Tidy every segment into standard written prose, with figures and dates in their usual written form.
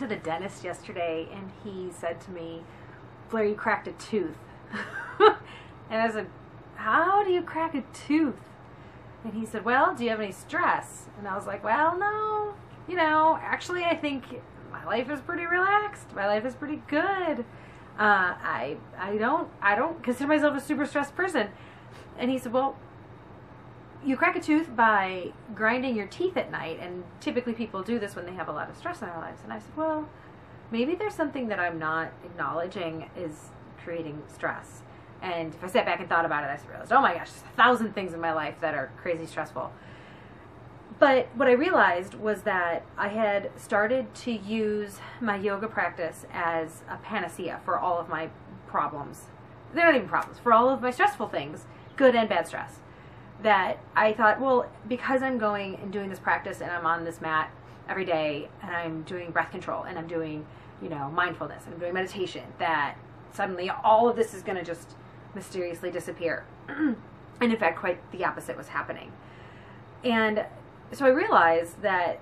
to the dentist yesterday, and he said to me, Blair, you cracked a tooth. And I was like, how do you crack a tooth? And he said, well, do you have any stress? And I was like, well, no. You know, actually, I think my life is pretty relaxed. My life is pretty good. I don't consider myself a super stressed person. And he said, well, you crack a tooth by grinding your teeth at night, and typically people do this when they have a lot of stress in their lives. And I said, well, maybe there's something that I'm not acknowledging is creating stress. And if I sat back and thought about it, I realized, oh my gosh, there's 1,000 things in my life that are crazy stressful. But what I realized was that I had started to use my yoga practice as a panacea for all of my problems. They're not even problems, for all of my stressful things, good and bad stress. That I thought, well, because I'm going and doing this practice and I'm on this mat every day and I'm doing breath control and I'm doing, you know, mindfulness and I'm doing meditation, that suddenly all of this is going to just mysteriously disappear. And in fact, quite the opposite was happening. And so I realized that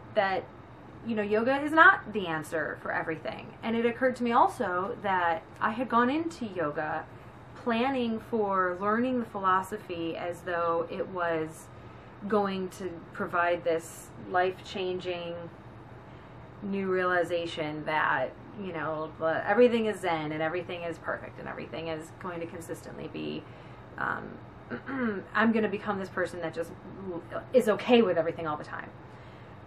you know, yoga is not the answer for everything. And it occurred to me also that I had gone into yoga planning for learning the philosophy as though it was going to provide this life-changing new realization that, you know, everything is Zen and everything is perfect and everything is going to consistently be, I'm going to become this person that just is okay with everything all the time.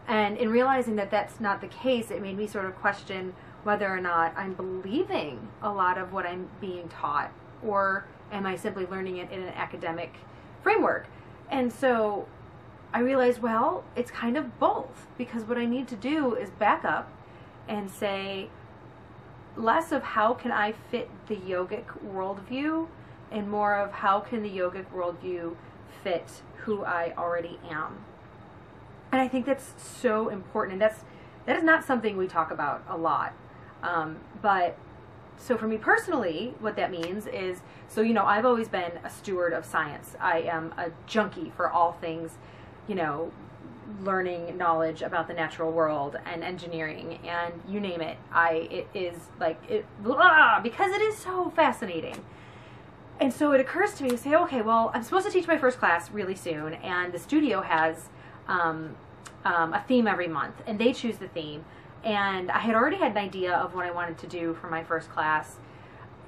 And in realizing that that's not the case, it made me sort of question whether or not I'm believing a lot of what I'm being taught, or am I simply learning it in an academic framework? And so I realized, well, it's kind of both, because what I need to do is back up and say less of how can I fit the yogic worldview and more of how can the yogic worldview fit who I already am. And I think that's so important, and that is not something we talk about a lot. But so for me personally, what that means is, so, you know, I've always been a steward of science. I am a junkie for all things, you know, learning knowledge about the natural world and engineering and you name it. It is like, because it is so fascinating. And so it occurs to me to say, okay, well, I'm supposed to teach my first class really soon, and the studio has a theme every month, and they choose the theme. And I had already had an idea of what I wanted to do for my first class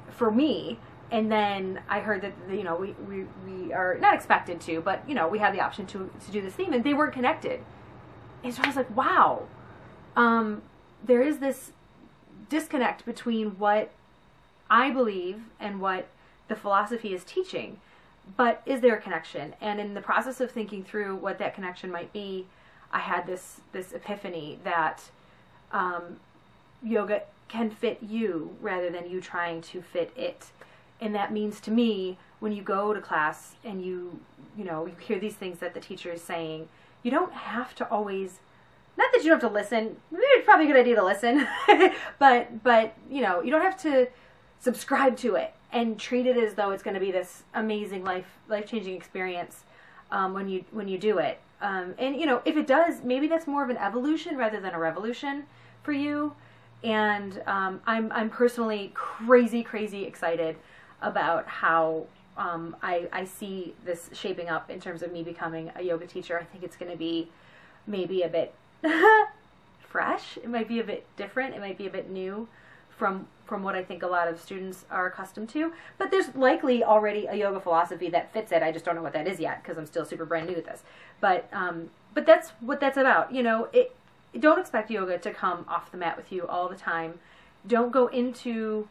for me. And then I heard that, you know, we are not expected to, but, you know, we have the option to do this theme, and they weren't connected. And so I was like, wow, there is this disconnect between what I believe and what the philosophy is teaching. But is there a connection? And in the process of thinking through what that connection might be, I had this epiphany that yoga can fit you rather than you trying to fit it. And that means to me, when you go to class and you hear these things that the teacher is saying, you don't have to always, not that you don't have to listen, it's probably a good idea to listen, but you know, you don't have to subscribe to it and treat it as though it's going to be this amazing life-changing experience when you do it. And you know, if it does, maybe that's more of an evolution rather than a revolution for you. And I'm personally crazy excited about how I see this shaping up in terms of me becoming a yoga teacher. I think it's going to be maybe a bit fresh. It might be a bit different. It might be a bit new from what I think a lot of students are accustomed to. But there's likely already a yoga philosophy that fits it. I just don't know what that is yet because I'm still super brand new at this. But that's what that's about. You know, don't expect yoga to come off the mat with you all the time. Don't go into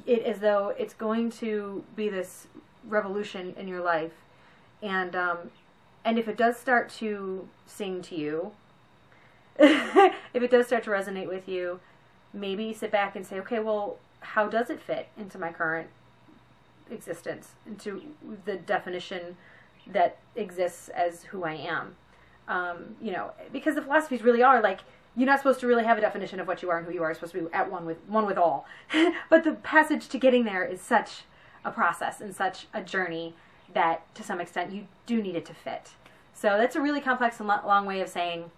it as though it's going to be this revolution in your life. And if it does start to sing to you, if it does start to resonate with you, maybe sit back and say, okay, well, how does it fit into my current existence, into the definition that exists as who I am? You know, because the philosophies really are like, you're not supposed to really have a definition of what you are and who you are. You're supposed to be at one with all. But the passage to getting there is such a process and such a journey that, to some extent, you do need it to fit. So that's a really complex and long way of saying,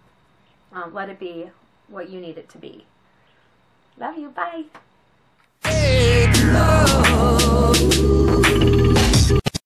let it be what you need it to be. Love you. Bye. Hey.